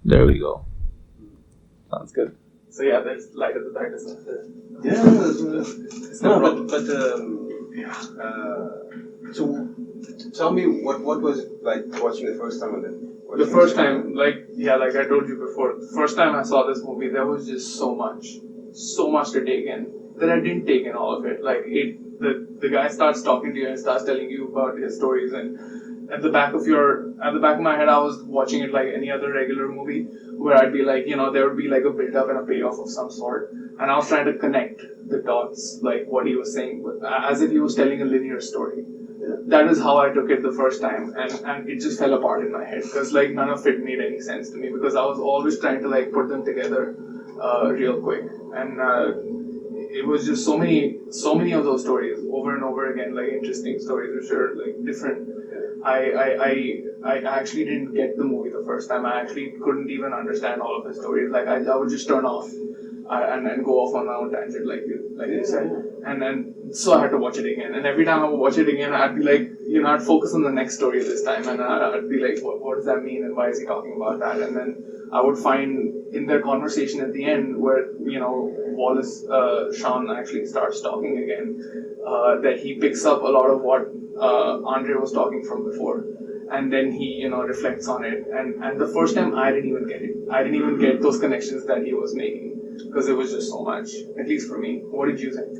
There we go. Sounds good. So yeah, there's light at the darkness. Yeah, so tell me what was it like watching the first time and then The first time, like I told you before, the first time I saw this movie, there was just so much to take in that I didn't take in all of it. Like the guy starts talking to you and starts telling you about his stories, and at the back of my head, I was watching it like any other regular movie, where I'd be like, there would be like a build up and a payoff of some sort, and I was trying to connect the dots, like what he was saying, as if he was telling a linear story. That is how I took it the first time, and it just fell apart in my head because like none of it made any sense to me because I was always trying to like put them together real quick, and it was just so many of those stories over and over again, like interesting stories which are like different. I actually didn't get the movie the first time. I actually couldn't even understand all of the stories. Like I would just turn off and go off on my own tangent, like you said. And then so I had to watch it again. And every time I would watch it again, I'd be like, I'd focus on the next story this time, and I'd be like, what does that mean, and why is he talking about that? And then I would find in their conversation at the end where Wallace, Shawn actually starts talking again, that he picks up a lot of what Andre was talking from before, and then he reflects on it. And the first time I didn't even get it. I didn't even get those connections that he was making because it was just so much. At least for me. What did you think?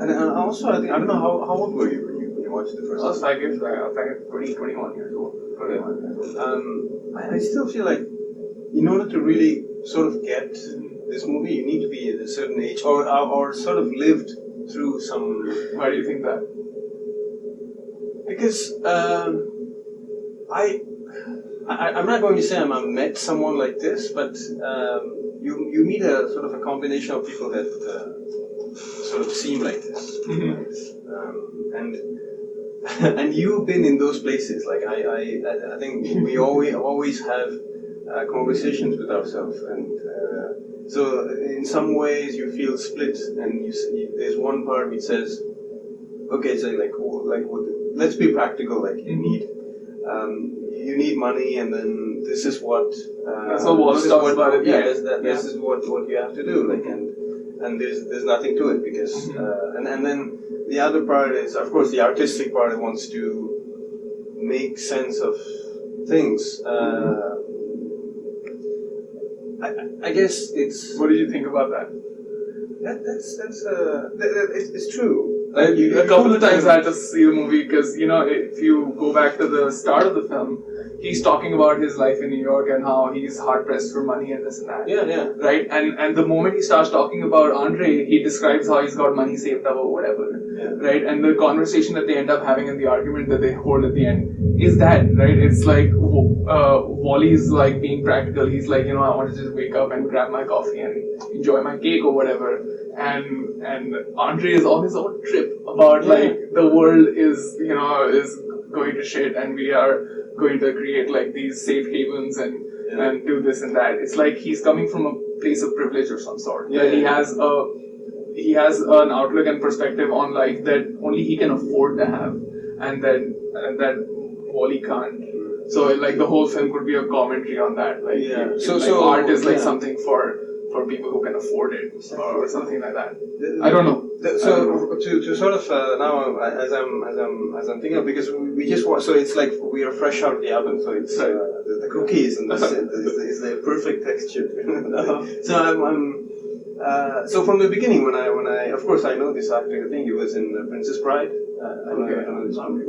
And also I don't know how old were you when you watched the first? I was 5 years. I was like 21 years old. 21 years old. I still feel like in order to really sort of get this movie, you need to be at a certain age or sort of lived through some. Why do you think that? Because I'm not going to say I've met someone like this, but you meet a sort of a combination of people that sort of seem like this, and you've been in those places. Like I think we always have conversations with ourselves, and so in some ways you feel split, and there's one part which says, okay, so let's be practical. Like you need money, and then this is what. That's what Wallace talks about it. Yeah, this is what you have to do. Like and there's nothing to it because and then the other part is, of course, the artistic part that wants to make sense of things. I guess it's. What did you think about that? It's true. A couple of times I had to see the movie because if you go back to the start of the film, he's talking about his life in New York and how he's hard pressed for money and this and that. Yeah. Right? And the moment he starts talking about Andre, he describes how he's got money saved up or whatever. Yeah. Right? And the conversation that they end up having and the argument that they hold at the end is that, right? It's like Wally's like being practical. He's like, I want to just wake up and grab my coffee and enjoy my cake or whatever. And Andre is on his own trip about like the world is going to shit and we are going to create like these safe havens and do this and that. It's like he's coming from a place of privilege of some sort. That he has an outlook and perspective on life that only he can afford to have, and that Wally can't. So like the whole film could be a commentary on that. Like so art is like something for people who can afford it or something like that. I don't know. So to sort of now as I'm thinking of, because we just watched, so it's like we are fresh out of the oven, so it's the cookies and is the perfect texture. So so from the beginning when I of course I know this actor. I think he was in Princess Bride. I know this one.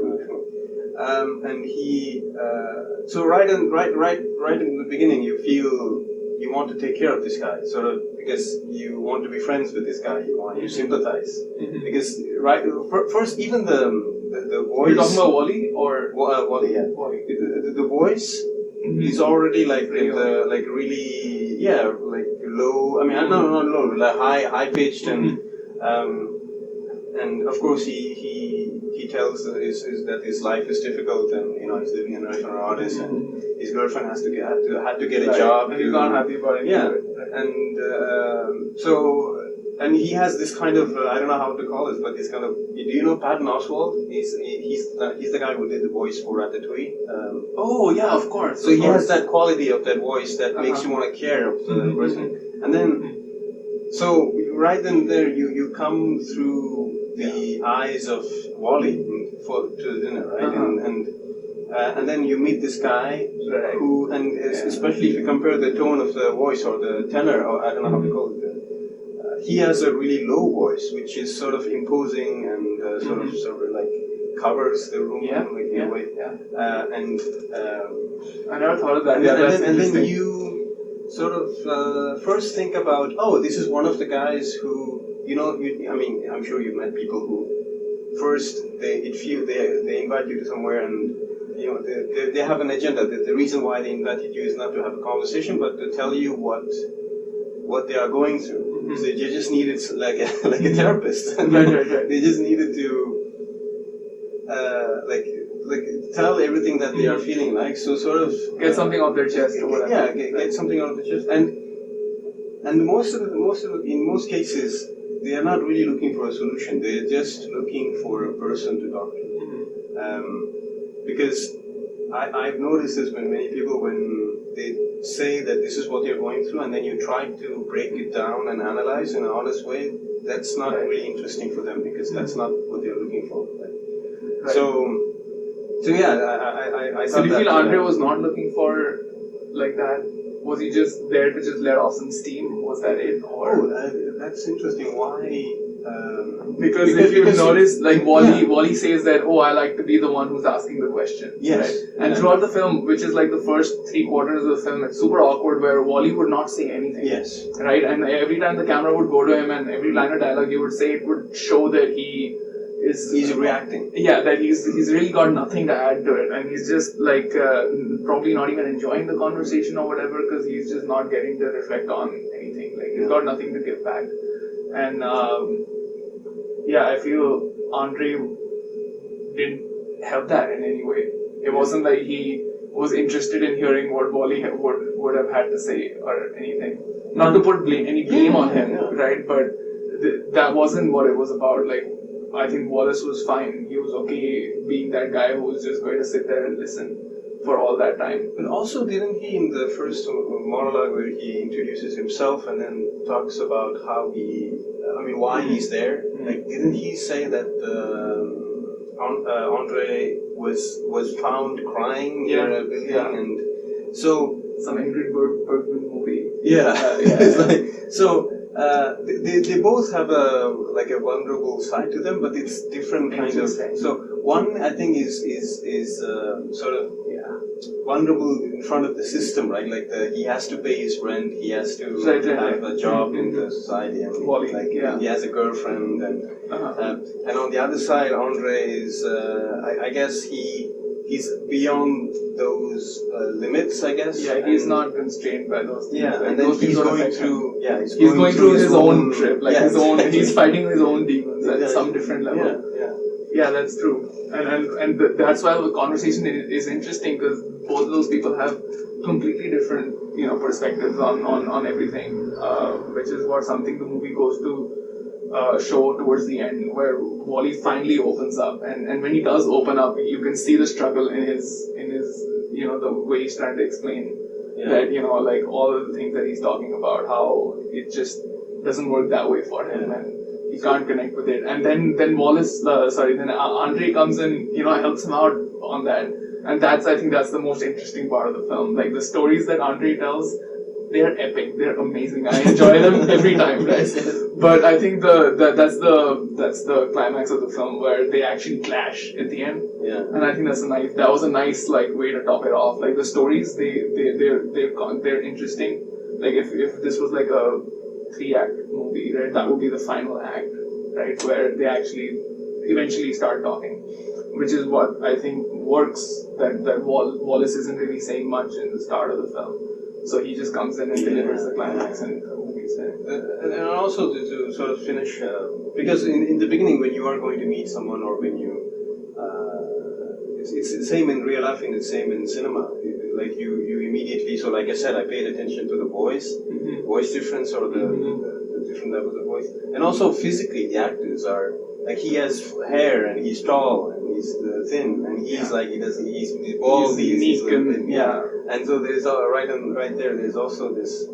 And he so right in the beginning you feel you want to take care of this guy, sort of, because you want to be friends with this guy. You sympathize because first even the voice. You're talking about Wally or Wally? Yeah, Wally. The voice is already like in the like really like low. I mean not low, like high pitched and of course he tells that his life is difficult and he's living in an artist and his girlfriend had to get a job. And he's not happy about it. Yeah, and so and he has this kind of I don't know how to call it, but this kind of. Do you know Patton Oswalt? He's the guy who did the voice for Ratatouille. Oh yeah, of course. So he has that quality of that voice that makes you want to care of the person, and then. So right then there you come through the eyes of Wally to the dinner, right? And then you meet this guy who, and especially if you compare the tone of the voice or the tenor, or I don't know how to call it, he has a really low voice, which is sort of imposing and sort of like covers the room in a way. I never thought of that. And then you sort of first think about, this is one of the guys who, I'm sure you've met people who first they invite you to somewhere and they have an agenda. The reason why they invited you is not to have a conversation, but to tell you what they are going through. So they just needed like a therapist. Right. They just needed to like tell everything that they are feeling like. So sort of get something off their chest or whatever. Yeah, get something out of the chest. And in most cases, they are not really looking for a solution. They're just looking for a person to talk to. Because I've noticed this when many people, when they say that this is what they're going through, and then you try to break it down and analyze in an honest way, that's not really interesting for them because that's not what they're looking for. Right? So yeah, I So do you feel Andre was not looking for like that? Was he just there to just let off some steam? Was that it? Or that's interesting. Why? Because if you notice, like Wally says that, I like to be the one who's asking the question. Yes. Right? And throughout the film, which is like the first 3/4 of the film, it's super awkward where Wally would not say anything. Yes. Right? And every time the camera would go to him and every line of dialogue he would say, it would show that he's reacting. Yeah, that he's really got nothing to add to it, and he's just like probably not even enjoying the conversation or whatever because he's just not getting to reflect on anything. Like he's got nothing to give back, and I feel Andre didn't help that in any way. It wasn't like he was interested in hearing what Wally would have had to say or anything. Not to put any blame on him, right? But that wasn't what it was about. Like. I think Wallace was fine. He was okay being that guy who was just going to sit there and listen for all that time. But also, didn't he in the first monologue where he introduces himself and then talks about how why he's there? Like, didn't he say that Andre was found crying near a building and so some Ingrid Bergman movie. It's like so. They both have a vulnerable side to them, but it's different kind of. So one I think is sort of vulnerable in front of the system, right? Like he has to pay his rent, he has to have a job in the society, and he has a girlfriend, and on the other side, Andre is I guess he's beyond those limits, I guess. Yeah, he's not constrained by those things. Yeah, and then he's going through. He's going through his own trip, like his own. He's fighting his own demons at some different level. Yeah, that's true, and that's why the conversation is interesting because both of those people have completely different, perspectives on everything, which is something the movie goes to show towards the end, where Wally finally opens up, and when he does open up, you can see the struggle in his the way he's trying to explain that like all of the things that he's talking about, how it just doesn't work that way for him, and he can't connect with it, and then Andre comes and helps him out on that, and I think that's the most interesting part of the film. Like the stories that Andre tells, they are epic, they're amazing. I enjoy them every time, right? But I think that's the climax of the film where they actually clash at the end. Yeah. And I think that was a nice way to top it off. Like the stories, they're interesting. Like if this was like a 3-act movie, right, that would be the final act, right, where they actually eventually start talking, which is what I think works. That Wallace isn't really saying much in the start of the film. So he just comes in and delivers the climax and the movie's finished. And also to sort of finish, because in the beginning when you are going to meet someone or when you, it's the same in real life and it's the same in cinema. Like you immediately, so like I said, I paid attention to the voice difference or the different levels of voice, and also physically the actors are like he has hair and he's tall and he's thin and he's like he's bald, He's unique and and so there's right there. There's also this.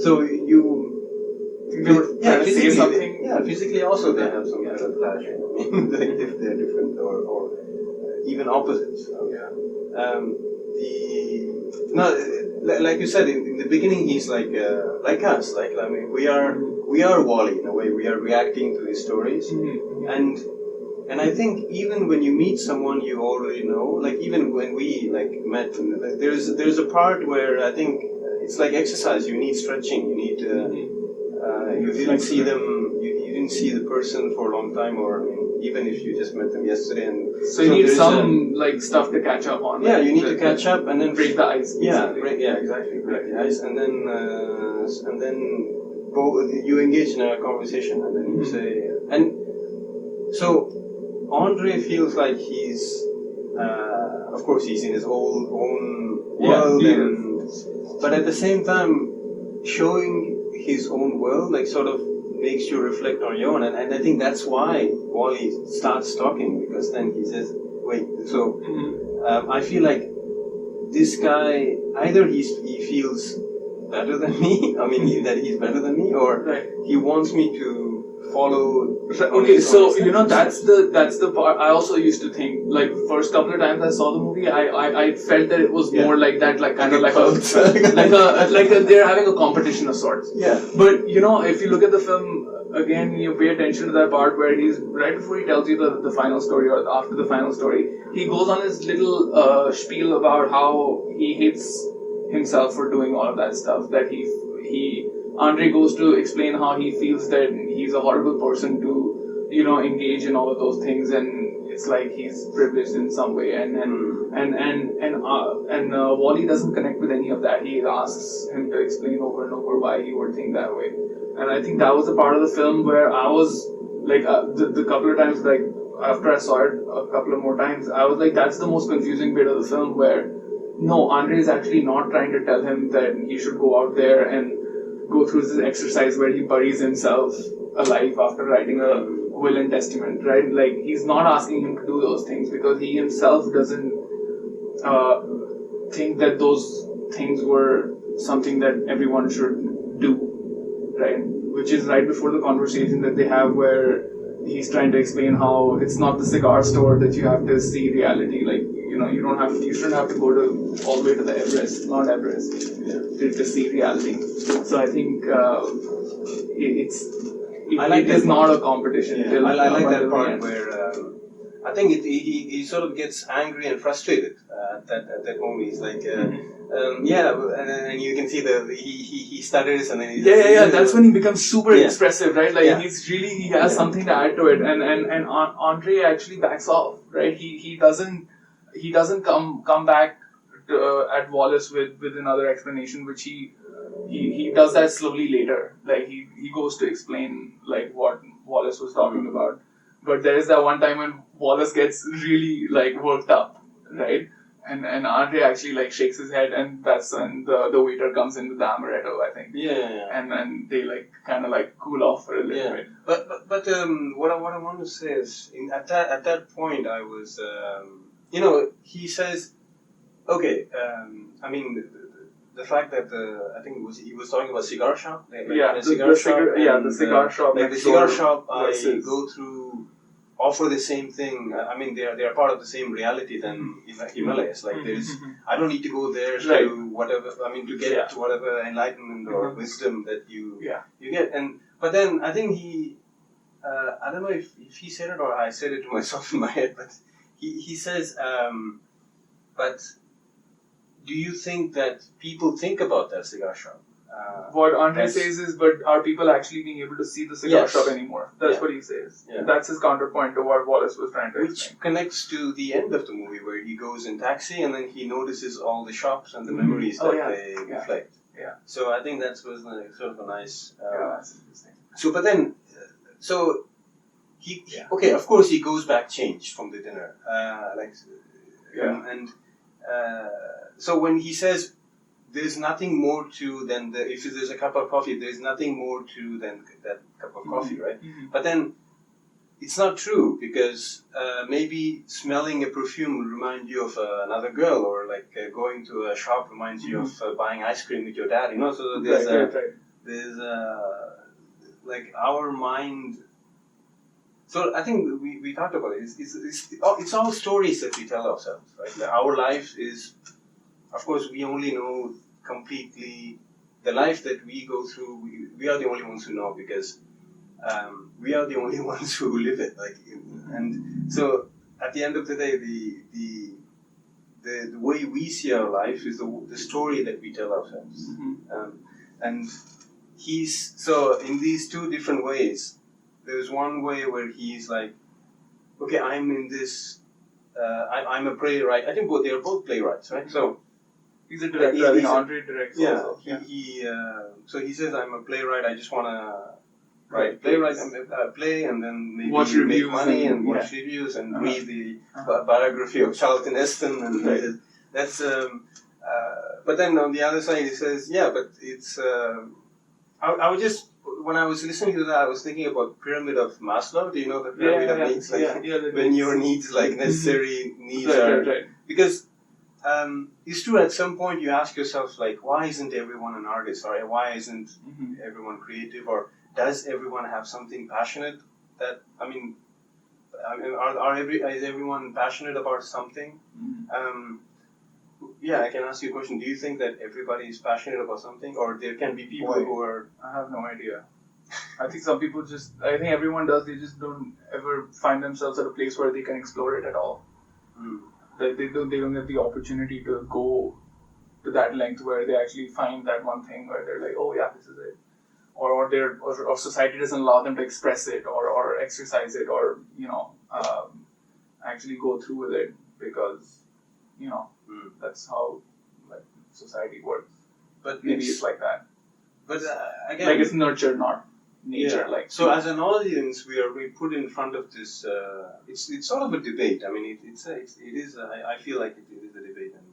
So you. They were trying to say something. Yeah, physically also they have some kind of clash. I mean, like if they're different or even opposites. Like you said in the beginning, he's like us. Like I mean, we are Wally in a way. We are reacting to these stories, and I think even when you meet someone you already know, like even when we met, there's a part where I think it's like exercise. You need stretching. You need. You didn't see them. You didn't see the person for a long time, or I mean, even if you just met them yesterday. And so you need some stuff to catch up on. Yeah, you need to catch up and then break the ice. Basically. Exactly. Break the ice, and then you engage in a conversation, and then you say, and so Andre feels like he's, of course, he's in his own world, but at the same time, showing his own world sort of makes you reflect on your own, and I think that's why Wally starts talking, because then he says, wait, so I feel like this guy, either he feels better than me, I mean that he's better than me, or he wants me to follow. Okay, so that's the part. I also used to think, first couple of times I saw the movie, I felt that it was more like that, kind of like they're having a competition of sorts. Yeah. But if you look at the film again, you pay attention to that part where he's right before he tells you the final story, or after the final story, he goes on his little spiel about how he hates himself for doing all of that stuff. That Andre goes to explain how he feels that he's a horrible person to, engage in all of those things, and it's like he's privileged in some way, and Wally doesn't connect with any of that. He asks him to explain over and over why he would think that way, and I think that was the part of the film where I was the couple of times after I saw it a couple of more times, I was like, that's the most confusing bit of the film, where no, Andre is actually not trying to tell him that he should go out there and go through this exercise where he buries himself alive after writing a will and testament, right? He's not asking him to do those things because he himself doesn't think that those things were something that everyone should do, right? Which is right before the conversation that they have where he's trying to explain how it's not the cigar store that you have to see reality. You shouldn't have to go all the way to the Everest, Mount Everest, to see reality. So I think it is not a competition. Yeah. I like that part where I think he sort of gets angry and frustrated at that moment. He's like, and you can see he stutters and then he's that's when he becomes super expressive, right? He has something to add to it, and Andre actually backs off, right? He doesn't come back at Wallace with another explanation, which he does that slowly later. He goes to explain what Wallace was talking about. But there is that one time when Wallace gets really worked up, right? And Andre actually shakes his head, and that's when the waiter comes in with the amaretto, I think. Yeah. And they kind of cool off for a little bit. But what I want to say is at that point I was he says, okay, I mean the fact that I think he was talking about cigar shop. The cigar shop. The cigar shop I go through offer the same thing. I mean they are part of the same reality than Himalayas. I don't need to go there to whatever. I mean to get whatever enlightenment or wisdom that you get. But then I think I don't know if he said it or I said it to myself in my head, but he says, but do you think that people think about that cigar shop? What Andre says is, but are people actually being able to see the cigar shop anymore? That's what he says. Yeah. That's his counterpoint to what Wallace was trying to explain. Which connects to the end of the movie where he goes in taxi and then he notices all the shops and the memories that they reflect. Yeah. So I think that was sort of a nice... that's interesting. So, but then... So... Okay, of course he goes back changed from the dinner. So when he says, there's nothing more to than if there's a cup of coffee, there's nothing more to than that cup of coffee, right? But then it's not true, because maybe smelling a perfume will remind you of another girl, or like going to a shop reminds you of buying ice cream with your dad. So there's like our mind. So I think we talked about it. It's all stories that we tell ourselves, right? Our life is, of course, we only know completely the life that we go through. We are the only ones who know, because we are the only ones who live it. And so at the end of the day, the way we see our life is the story that we tell ourselves. And so in these two different ways. There's one way where he's like, okay, I'm in this. I'm a playwright. I think they are both playwrights, right? So he's a director. I think Andre directs. Yeah. Also. So he says, I'm a playwright. I just want to write playwright and play, and then maybe watch make money and watch reviews and read the biography of Charlton Heston, and that's. But then on the other side, he says, yeah, but it's. I would just. When I was listening to that, I was thinking about pyramid of Maslow. Do you know the pyramid of needs? When your needs, like necessary needs, are because it's true. At some point, you ask yourself, like, why isn't everyone an artist, or why isn't everyone creative, or does everyone have something passionate? Is everyone passionate about something? I can ask you a question. Do you think that everybody is passionate about something, or there can be people who are? I have no idea. I think some people I think everyone does, they just don't ever find themselves at a place where they can explore it at all. They don't get the opportunity to go to that length where they actually find that one thing where they're like, oh yeah, this is it. Or society doesn't allow them to express it, or exercise it, or actually go through with it, because that's how society works. But maybe it's like that. But again, it's nurture, not nature. So as an audience, we put in front of this. It's sort of a debate. I mean, it is. I feel like it is a debate, and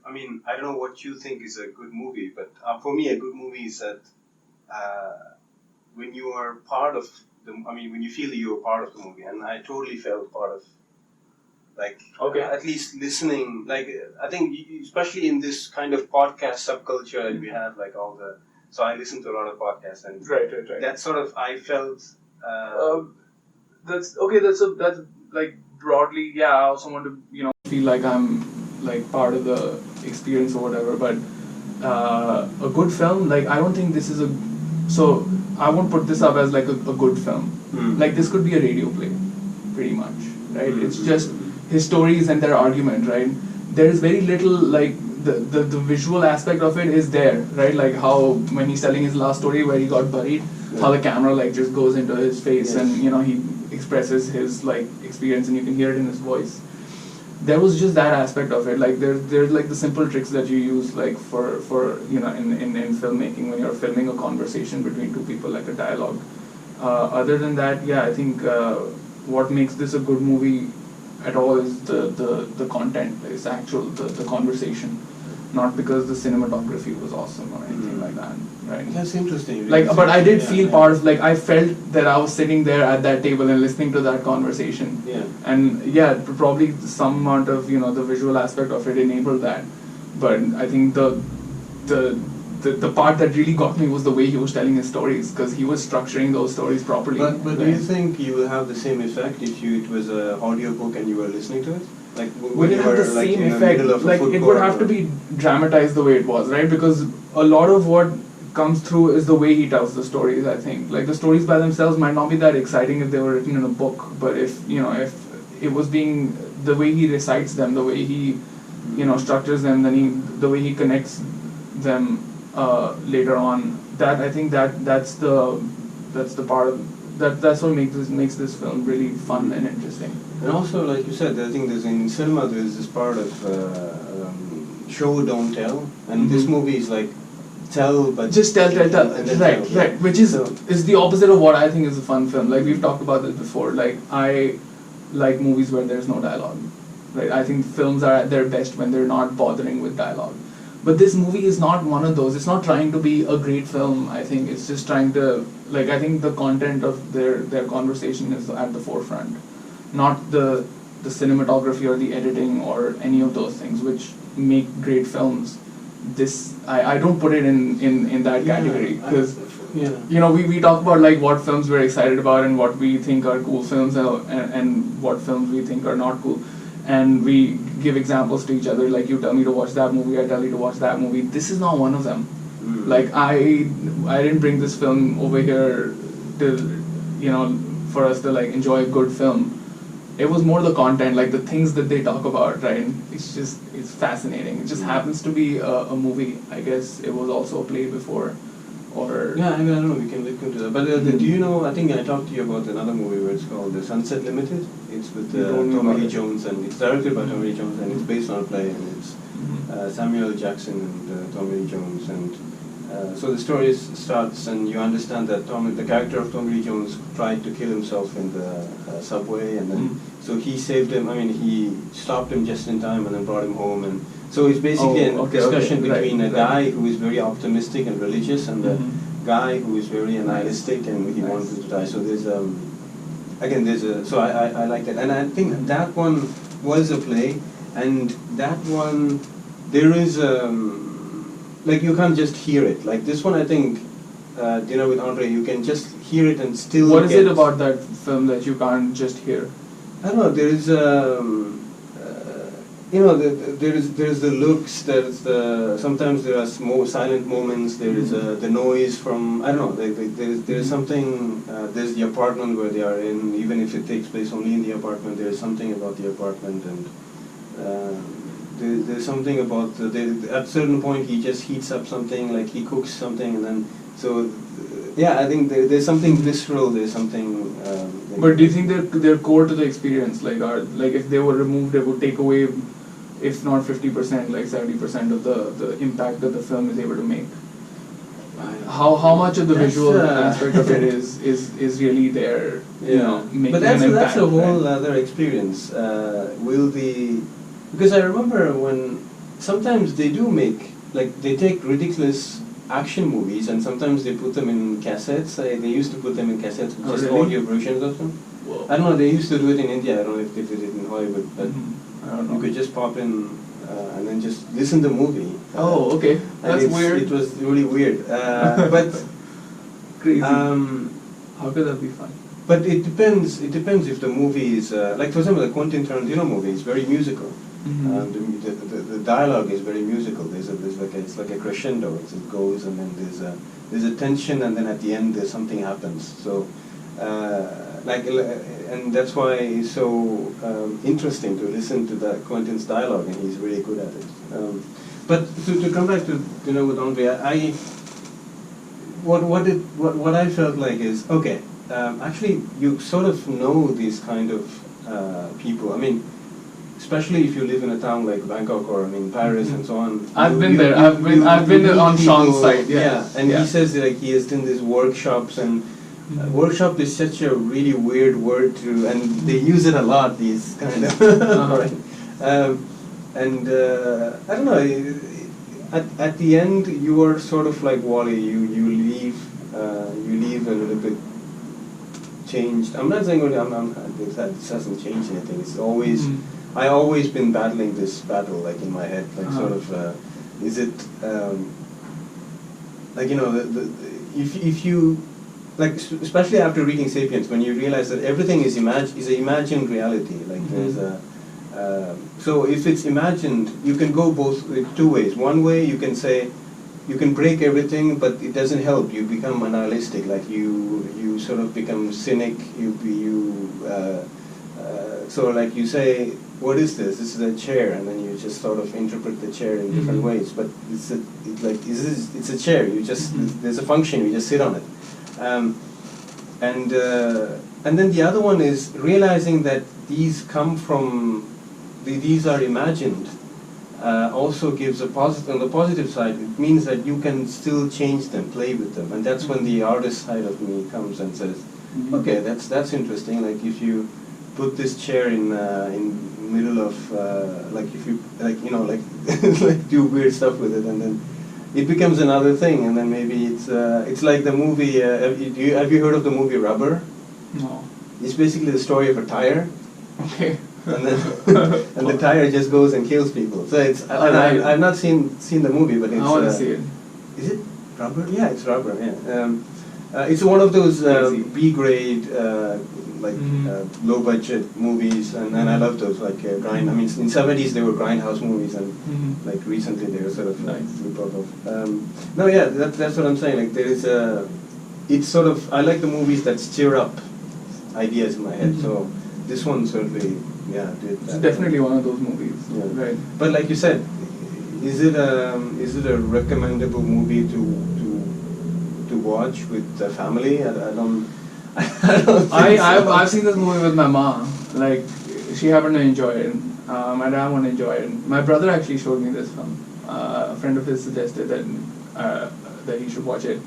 I don't know what you think is a good movie, but for me, a good movie is that when you are part of when you feel you are part of the movie, and I totally felt part of. At least listening, I think especially in this kind of podcast subculture that we have, so I listen to a lot of podcasts, and right. That sort of, I felt. That's broadly, I also want to feel like I'm part of the experience or whatever. But a good film, I don't think this is so I won't put this up as a good film. This could be a radio play, pretty much, right? It's just his stories and their argument, right? There is very little, the visual aspect of it is there, right? How when he's telling his last story where he got buried, how the camera just goes into his face, and he expresses his experience, and you can hear it in his voice. There was just that aspect of it. There's the simple tricks that you use for in filmmaking when you're filming a conversation between two people, like a dialogue. Other than that, I think what makes this a good movie at all is the content, is the conversation, not because the cinematography was awesome or anything like that, right? That's interesting. But I did feel part of, I felt that I was sitting there at that table and listening to that conversation. Yeah. And probably some amount of the visual aspect of it enabled that, but I think the part that really got me was the way he was telling his stories, because he was structuring those stories properly. But do you think you will have the same effect if it was an audiobook and you were listening to it? Would it have the same effect? It would have to be dramatized the way it was, right? Because a lot of what comes through is the way he tells the stories, I think. The stories by themselves might not be that exciting if they were written in a book, but if it was being, the way he recites them, the way he structures them, the way he connects them later on, that I think that's the part of that's what makes this film really fun and interesting. And also, like you said, I think in cinema there's this part of show don't tell, and this movie is tell, but just tell, right, which is the opposite of what I think is a fun film. We've talked about this before. I like movies where there's no dialogue. Right? I think films are at their best when they're not bothering with dialogue. But this movie is not one of those. It's not trying to be a great film. I think it's just trying to, like, I think the content of their conversation is at the forefront, not the cinematography or the editing or any of those things which make great films. This I don't put it in that category, because you know, we talk about like what films we're excited about and what we think are cool films, and what films we think are not cool, and we give examples to each other, like you tell me to watch that movie, I tell you to watch that movie. This is not one of them. Like I didn't bring this film over here to, you know, for us to like enjoy a good film. It was more the content, like the things that they talk about, right? It's fascinating. It just happens to be a movie. I guess it was also a play before, or... Yeah, I don't know, we can look into that. But do you know, I think I talked to you about another movie where it's called The Sunset Limited. It's with Tommy Lee Jones, and it's directed by Tommy Lee Jones, and it's based on a play, and it's Samuel Jackson and Tommy Lee Jones. And so the story starts, and you understand that the character of Tommy Lee Jones tried to kill himself in the subway, and then so he saved him. I mean, he stopped him just in time and then brought him home. And so it's basically a discussion between a guy who is very optimistic and religious, and a guy who is very nihilistic and he wants to die. So there's so I like that, and I think that one was a play, and that one there is like you can't just hear it. Like this one, I think, Dinner with Andre, you can just hear it and still. What is it about that film that you can't just hear? I don't know. There is you know, there's the looks. There's sometimes there are more silent moments. There is the noise from, I don't know. There's something. There's the apartment where they are in. Even if it takes place only in the apartment, there is something about the apartment, and there's something about at a certain point he just heats up something, like he cooks something, and then so. Yeah, I think there's something visceral. There's something. But do you think they're core to the experience? Like, if they were removed, it would take away, if not 50%, like 70% of the impact that the film is able to make. How much of the visual aspect of it is really there? You know, making but an impact, that's a whole right? other experience. Because I remember when sometimes they do make, like, they take ridiculous action movies and sometimes they put them in cassettes. They used to put them in cassettes, just really? audio versions of them. Whoa. I don't know, they used to do it in India. I don't know if they did it in Hollywood, but I don't know. you could just pop in and then just listen to the movie. Oh, okay. That's weird. It was really weird. But crazy. How could that be fun? But it depends. It depends if the movie is like, for example, the Quentin Tarantino movie is very musical. The dialogue is very musical. It's like a crescendo. It goes, and then there's a tension, and then at the end there's happens. So and that's why it's so interesting to listen to Quentin's dialogue, and he's really good at it. But to come back to Dinner with Andre, what I felt like is, okay, actually you sort of know these kind of people. I mean, especially if you live in a town like Bangkok or Paris and so on. I've been there. I've been on Shawn's site. Yeah, and he says like he has done these workshops, and workshop is such a really weird word and they use it a lot. These kind of right. And I don't know. At the end, you are sort of like Wally. You leave a little bit changed. I'm not saying that hasn't changed anything. It's always. I always been battling this battle, like in my head, like sort of, is it, like, you know, if you, like, especially after reading *Sapiens*, when you realize that everything is an imagined reality, like there's a, so if it's imagined, you can go two ways. One way you can say, you can break everything, but it doesn't help. You become nihilistic, like you sort of become cynic. So like you say, what is this? This is a chair, and then you just sort of interpret the chair in different ways. But it's a chair. You just there's a function. You just sit on it, and then the other one is realizing that these come from these are imagined. Also gives a positive. On the positive side, it means that you can still change them, play with them, and that's when the artist side of me comes and says, okay, that's interesting. Like if you put this chair in middle of like if you like like do weird stuff with it, and then it becomes another thing, and then maybe it's like the movie. Have you heard of the movie Rubber? No. It's basically the story of a tire. Okay. And then and the tire just goes and kills people. So it's I've not seen the movie, but it's. I want to see it. Is it Rubber? Yeah, it's Rubber. Yeah. It's one of those B grade low budget movies, and I love those grind. I mean, in '70s they were grindhouse movies, and like recently they were sort of rip off of. No, yeah, that's what I'm saying. Like there is it's sort of I like the movies that stir up ideas in my head. So this one certainly, yeah, did. It's definitely one of those movies. Yeah. Right. But like you said, is it a recommendable movie to watch with the family? I don't. I don't. I've seen this movie with my mom. Like, she happened to enjoy it. My dad won't enjoy it. My brother actually showed me this film. A friend of his suggested that he should watch it,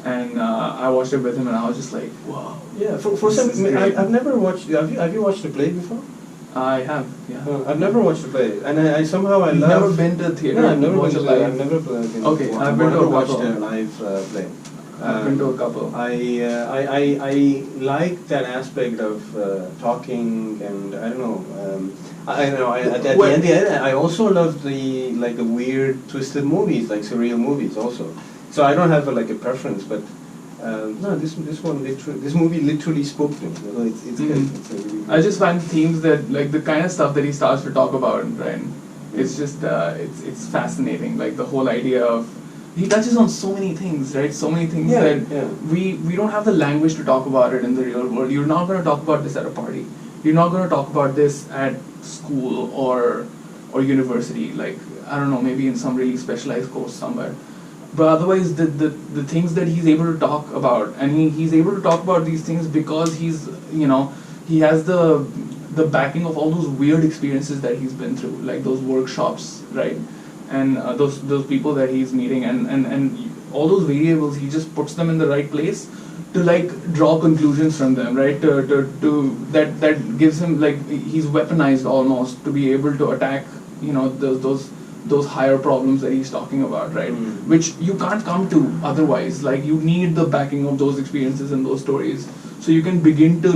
and I watched it with him, and I was just like, wow. Yeah, for some, I've never watched. Have you watched the play before? I have. Yeah. I've never watched the play, and I somehow You've never been to theater? No, I've never watched been a live. I've never been. Okay, I've been to a watched couple. a live play. I've been to a couple. I like that aspect of talking, and I don't know. At the end, I also love the weird twisted movies, like surreal movies also. So I don't have a preference, but no, this movie literally spoke to me. So it's good. It's really I just find themes that the kind of stuff that he starts to talk about, right? It's just it's fascinating. Like the whole idea of he touches on so many things, right? So many things we don't have the language to talk about it in the real world. You're not going to talk about this at a party. You're not going to talk about this at school or university. Like, I don't know, maybe in some really specialized course somewhere. But otherwise, the things that he's able to talk about, and he's able to talk about these things because he has the backing of all those weird experiences that he's been through, like those workshops, right? And those people that he's meeting, and all those variables, he just puts them in the right place to draw conclusions from them, right? To that gives him he's weaponized almost to be able to attack those higher problems that he's talking about, right? Which you can't come to otherwise. Like, you need the backing of those experiences and those stories, so you can begin to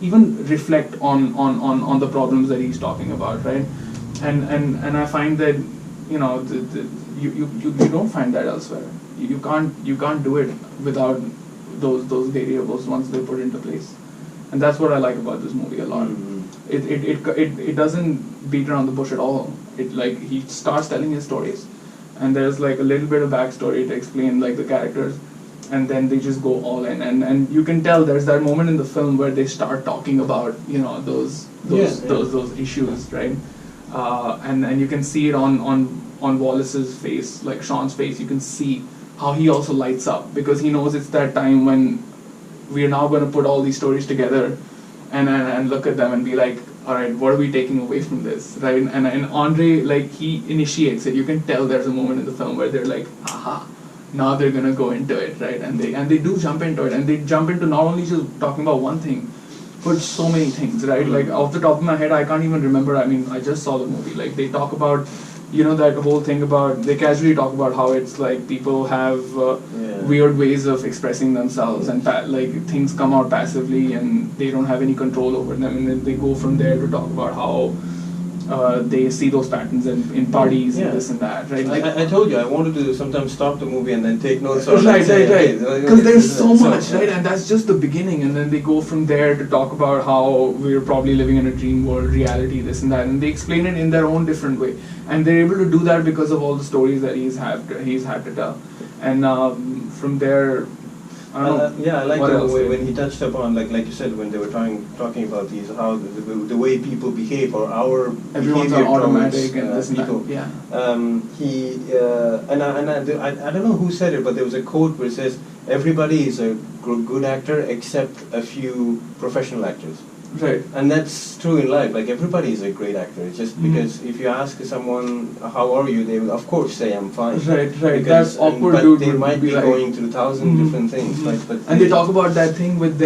even reflect on the problems that he's talking about, right? And I find that you don't find that elsewhere. You can't do it without those variables once they're put into place, and that's what I like about this movie a lot. It doesn't beat around the bush at all. He starts telling his stories, and there's a little bit of backstory to explain the characters, and then they just go all in, and you can tell there's that moment in the film where they start talking about those issues, right? And you can see it on Wallace's face, like Shawn's face. You can see how he also lights up, because he knows it's that time when we are now going to put all these stories together and look at them and be like, all right, what are we taking away from this, right? And Andre, he initiates it. You can tell there's a moment in the film where they're like, aha, now they're going to go into it, right? And they do jump into it, and they jump into not only just talking about one thing, but so many things, right? Off the top of my head, I can't even remember. I mean, I just saw the movie. They talk about, that whole thing about, they casually talk about how it's people have weird ways of expressing themselves, and things come out passively and they don't have any control over them, and then they go from there to talk about how they see those patterns in parties and this and that, right? I told you I wanted to sometimes stop the movie and then take notes. Right. Because there's so much, right? And that's just the beginning, and then they go from there to talk about how we're probably living in a dream world, reality, this and that, and they explain it in their own different way, and they're able to do that because of all the stories that he's had to tell, and from there. I like the way when he touched upon, like you said, when they were talking about these, how the way people behave, or our everyone's behavior on automatic towards, and this and people. that. Yeah. I don't know who said it, but there was a quote where it says everybody is a good actor except a few professional actors. Right. And that's true in life. Like everybody is a great actor. It's just because if you ask someone how are you, they will of course say I'm fine. Right. Because, That awkward but dude they would might be like, going through 1,000 different things, right? But and they talk about that thing with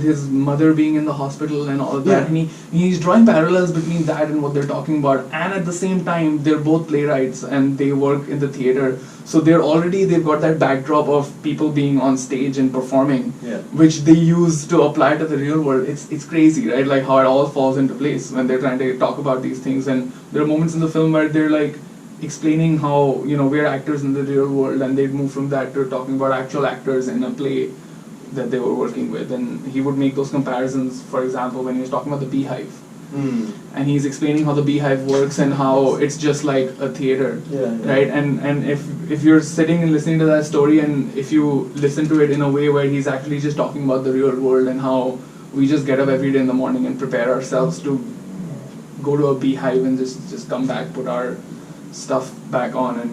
his mother being in the hospital and all of that, Yeah. and he's drawing parallels between that and what they're talking about, and at the same time they're both playwrights and they work in the theater, so they've got that backdrop of people being on stage and performing, Yeah. which they use to apply to the real world. It's crazy, right? Like how it all falls into place when they're trying to talk about these things, and there are moments in the film where they're like explaining how we're actors in the real world, and they'd move from that to talking about actual actors in a play that they were working with, and he would make those comparisons. For example, when he was talking about the beehive, and he's explaining how the beehive works and how it's just like a theater, right? And if you're sitting and listening to that story, and if you listen to it in a way where he's actually just talking about the real world and how we just get up every day in the morning and prepare ourselves to go to a beehive and just come back, put our stuff back on, and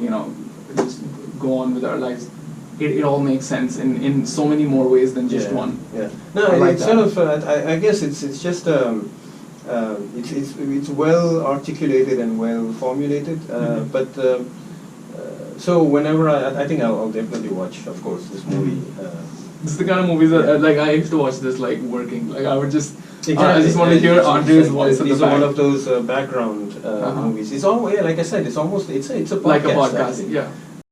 just go on with our lives. It all makes sense in so many more ways than just one. Yeah. No, I like it's that. sort of. I guess it's just. It's well articulated and well formulated. But so whenever I think I'll definitely watch, of course, this movie. This is the kind of movies that like I used to watch this like working. Like I would just. I just want to And hear it's Andre's like, voice at the these are one back. of those background movies. It's almost like I said, it's a podcast. Like a podcast, actually. yeah.